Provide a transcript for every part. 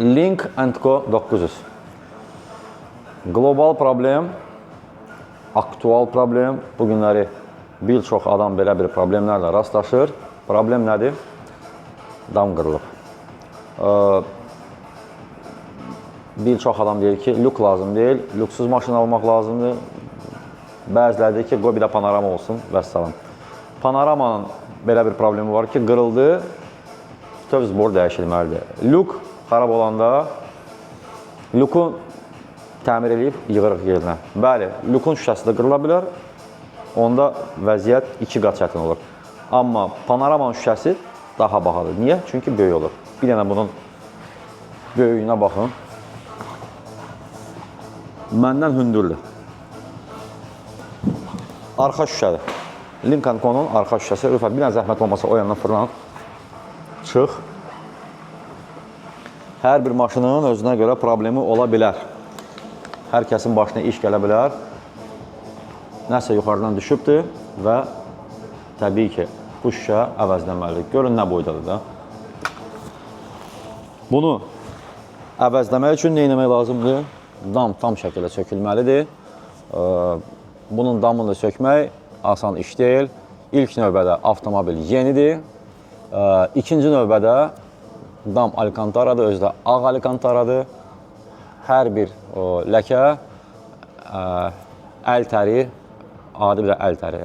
Link & Co 900. Qlobal problem, aktual problem. Bu günləri bir çox adam belə bir problemlərlə rastlaşır. Problem nədir? Dam qırılıb. Bir çox adam deyir ki, lük lazım deyil, lüksüz maşın almaq lazımdır. Bəziləri deyir ki, qoy bir də panorama olsun və salam. Panoramanın belə bir problemi var ki, qırıldı, tövz boru dəyişilməlidir. Lük xarab olanda lükü təmir edib yığırıq yerinə. Bəli, lükün şüşəsi də qırıla bilər, onda vəziyyət 2 qat çətin olur. Amma panoramanın şüşəsi daha bahadır. Niyə? Çünki böyük olur. Bir dənə bunun böyüyünə baxın. Məndən hündürdür. Arxa şüşədir. Link & Co-nun arxa şüşəsi. Rüfət, bir dənə zəhmət olmasa o yandan fırlan. Çıx. Hər bir maşının özünə görə problemi ola bilər. Hər kəsin başına iş gələ bilər. Nəsə yuxarıdan düşübdür və təbii ki, bu şüşə əvəzləməlidir. Görün, nə boydadır da. Bunu əvəzləmək üçün nə etmək lazımdır? Dam tam şəkildə sökülməlidir. Bunun damını sökmək asan iş deyil. İlk növbədə avtomobil yenidir. İkinci növbədə dam alkantaradır, özü də ağ alkantaradır. Hər bir ləkə əl təri, adi bir də əl təri.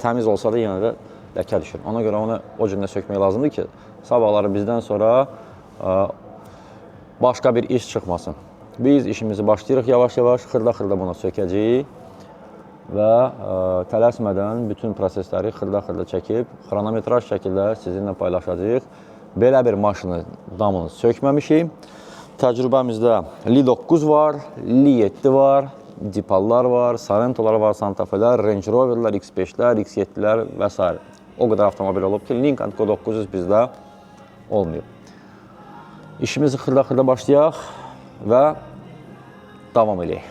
Təmiz olsa da yenə də ləkə düşür. Ona görə onu o cürlə sökmək lazımdır ki, sabahları bizdən sonra başqa bir iş çıxmasın. Biz işimizi başlayırıq yavaş-yavaş, xırda-xırda buna sökəcəyik və tələsmədən bütün prosesləri xırda-xırda çəkib, xronometraj şəkildə sizinlə paylaşacağıq. Belə bir maşını, damını sökməmişik. Təcrübəmizdə Li-9 var, Li-7 var, Dipallar var, Sarentolar var, Santa Fe'lər, Range Rover'lər, X5'lər, X7'lər və s. O qədər avtomobil olub ki, Link & Co 900 bizdə olmuyor. İşimizi xırda-xırda başlayaq və davam eləyək.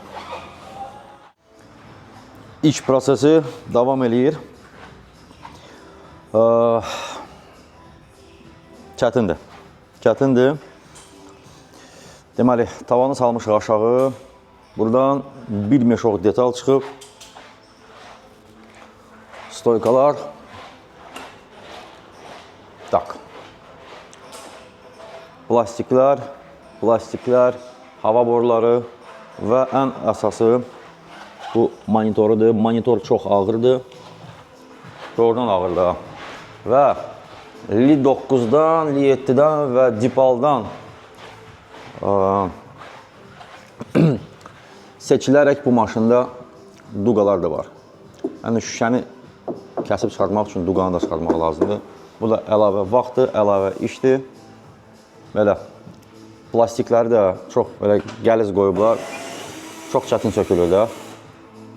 İç prosesi davam eləyir. Çətindir. Çətindir. Deməli, tavanı salmışıq aşağı. Buradan bir meşoq detal çıxıb. Stoykalar. Tak. Plastiklər, hava boruları və ən əsası bu monitorudur. Monitor çox ağırdır. Doğrudan ağırdır. Və Li-9'dan, Li-7'dən və Dipaldan seçilərək bu maşında duqalar da var. Yəni şüşəni kəsib çıxartmaq üçün duqanı da çıxartmaq lazımdır. Bu da əlavə vaxtdır, əlavə işdir. Belə plastikləri də çox belə qəliz qoyublar. Çox çətin sökülür də.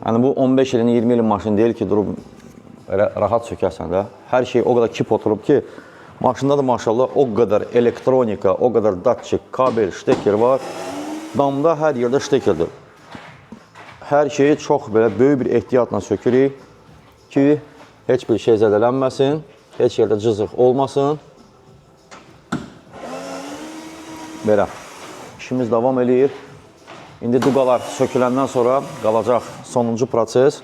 Yəni bu 15 ilin, 20 ilin maşın deyil ki, durub rahat sökərsən də. Hər şey o qədər kip oturub ki, maşında da maşallah o qədər elektronika, o qədər datçik, kabel, şteker var. Damda hər yerdə ştekerdir. Hər şeyi çox belə böyük bir ehtiyatla sökürük ki, heç bir şey zədələnməsin, heç yerdə cızıq olmasın. Belə, işimiz davam eləyir. İndi duqalar söküləndən sonra qalacaq sonuncu proses.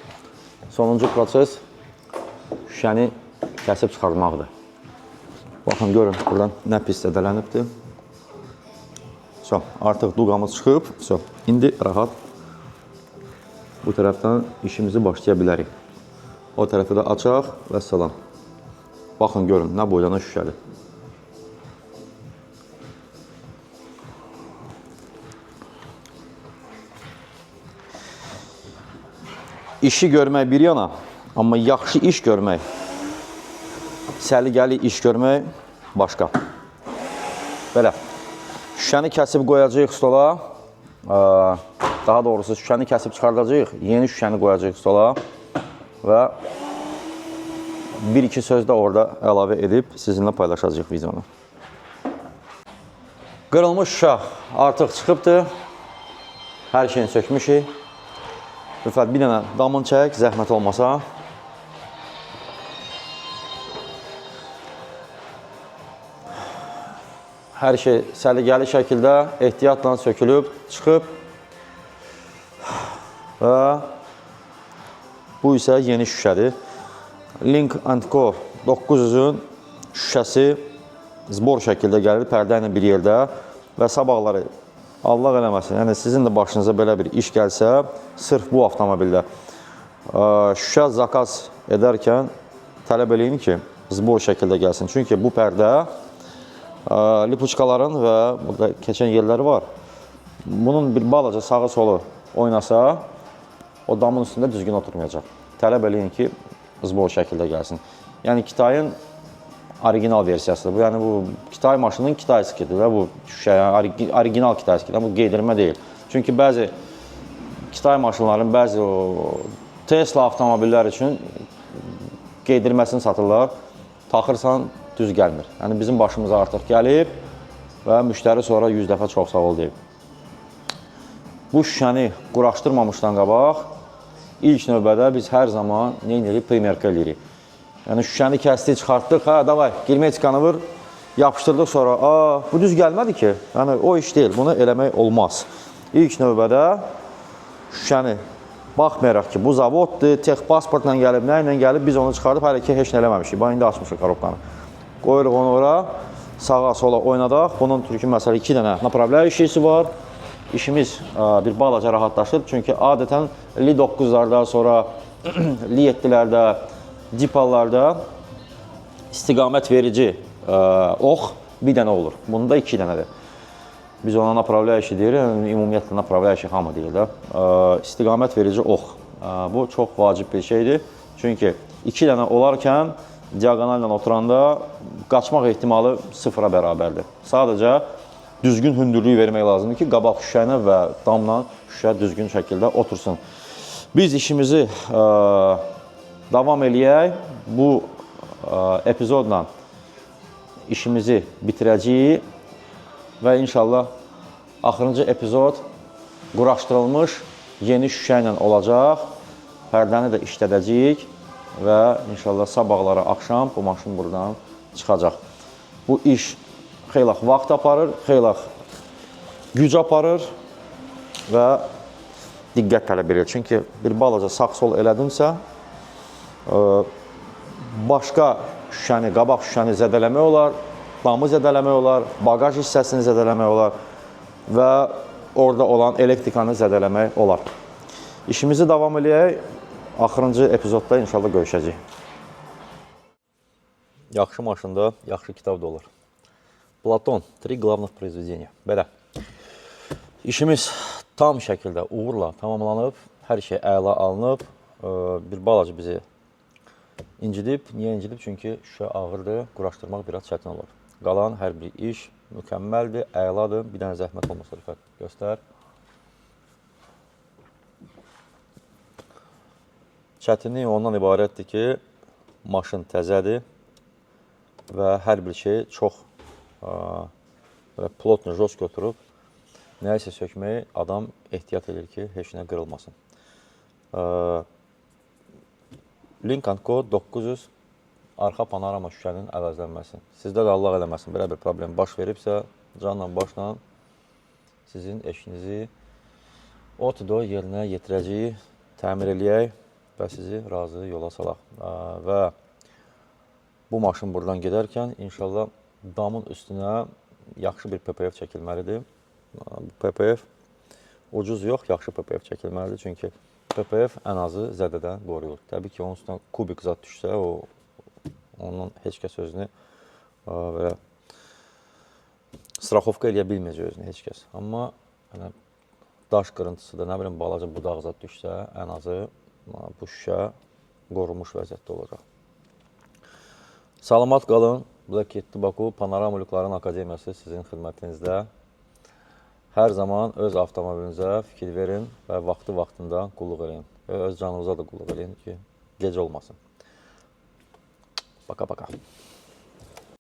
Sonuncu proses şüşəni kəsib çıxartmaqdır. Baxın, görün, buradan nə pis zədələnibdir. Artıq duqamız çıxıb. İndi rahat bu tərəfdən işimizi başlaya bilərik. O tərəfi də açaq və salam. Baxın, görün, nə boylanan şüşədir. İşi görmək bir yana, amma yaxşı iş görmək, səliqəli iş görmək başqa. Belə, şüşəni kəsib qoyacaq stola, daha doğrusu şüşəni kəsib çıxardacaq, yeni şüşəni qoyacaq stola və bir-iki söz də orada əlavə edib sizinlə paylaşacaq videonu. Qırılmış şüşə artıq çıxıbdır, hər şeyini sökmüşük. Rüfət, bir dənə damın çək, zəhmət olmasa. Hər şey səliqəli şəkildə ehtiyatla sökülüb, çıxıb və bu isə yeni şüşədir. Link & Co 900-ün şüşəsi zbor şəkildə gəlir, pərdə ilə bir yerdə və sabahları Allah eləməsin, yəni sizin də başınıza belə bir iş gəlsə, sırf bu avtomobildə şüşə zakaz edərkən tələb eləyin ki, zbor şəkildə gəlsin. Çünki bu pərdə lipuçkaların və burada keçən yerləri var. Bunun bir balaca sağı solu oynasa, o damın üstündə düzgün oturmayacaq. Tələb eləyin ki, zbor şəkildə gəlsin. Yəni Kitayın orijinal versiyasıdır. Yəni bu Kitay maşının Kitayskidir və bu şüşə, yəni orijinal Kitayskidir. Bu qeydilmə deyil. Çünki bəzi Kitay maşınların, bəzi Tesla avtomobillər üçün qeydilməsini satırlar. Taxırsan, düz gəlmir. Yəni bizim başımıza artıq gəlib və müştəri sonra 100 dəfə çox sağ ol deyib. Bu şüşəni quraşdırmamışdan qabaq ilk növbədə biz hər zaman nə edirik? Primerka eləyirik. Yəni şüşəni kəsdik, çıxartdıq, hə, davay, girmetikanı vur, yapışdırdıq sonra, bu düz gəlmədi ki. Yəni o iş deyil, bunu eləmək olmaz. İlk növbədə şüşəni baxmayaraq ki, bu zavoddur, texpasportla gəlib, nə ilə gəlib, biz onu çıxardıb, hələ ki, heç nə eləməmişik. Bax, indi açmışıq korobkanı. Qoyuruq onu ora, sağa sola oynadaq. Bunun türkü məsələ 2 dənə направляющий işi var. İşimiz bir balaca rahatlaşır. Çünki adətən Li 9-larda, sonra Li 7-lərdə, Dipallarda istiqamət verici ox bir dənə olur. Bunda 2 dənədir. Biz ona направляющий deyirik, ümumiyyətlə направляющий hamı deyir də. İstiqamət verici ox. Bu çox vacib bir şeydir. Çünki 2 dənə olarkən diaqonallə oturanda qaçmaq ehtimalı sıfıra bərabərdir. Sadəcə düzgün hündürlüyü vermək lazımdır ki, qabaq şüşəylə və damla şüşə düzgün şəkildə otursun. Biz işimizi davam eləyək. Bu epizodla işimizi bitirəcəyik və inşallah axırıncı epizod quraşdırılmış yeni şüşə ilə olacaq. Pərdəni də işlədəcəyik və inşallah sabahları axşam bu maşın buradan çıxacaq. Bu iş xeyli vaxt aparır, xeyli güc aparır və diqqət tələb edir. Çünki bir balaca sağ-sol elədimsə, başqa şüşəni, qabaq şüşəni zədələmək olar, damı zədələmək olar, bagaj hissəsini zədələmək olar və orada olan elektrikanı zədələmək olar. İşimizi davam edək. Axırıncı epizodda inşallah görüşəcəyik. Yaxşı maşında yaxşı kitab da olur. Platon, 3 главных произведения. Belə. İşimiz tam şəkildə uğurla tamamlanıb, hər şey əla alınıb. Bir balaca bizi incidib. Niyə incidib? Çünki şüşə ağırdır, quraşdırmaq biraz çətin olur. Qalan hər bir iş mükəmməldir, əladır. Bir dənə zəhmət olmasa Rüfət göstər. Çətinlik ondan ibarətdir ki, maşın təzədir və hər bir şey çox plotno, jost götürüb. Nəyisə sökməyi adam ehtiyat edir ki, heç nə qırılmasın. Link & Co 900 arxa panorama şüşənin əvəzlənməsi. Sizdə də Allah eləməsin, belə bir problem baş veribsə, canla başla sizin eşinizi otodo yerinə yetirəcəyik, təmir eləyək və sizi razı yola salaq. Və bu maşın buradan gedərkən inşallah damın üstünə yaxşı bir PPF çəkilməlidir. PPF ucuz yox, yaxşı PPF çəkilməlidir. Çünki PPF ən azı zədədən qoruyur. Təbii ki, onun üstünə kubik zat düşsə, onun heç kəs özünü belə straxovka eləyə bilməyəcək özünü heç kəs. Amma daş qırıntısı da, nə bilim, balaca budaq zat düşsə, ən azı bu şüşə qorunmuş vəziyyətdə olacaq. Salamat qalın. Black 7 Baku Panoramulukların Akademiyası sizin xidmətinizdə. Hər zaman öz avtomobilinizə fikir verin və vaxtında qulluq edin. Və öz canınıza da qulluq edin ki, gec olmasın. Baka.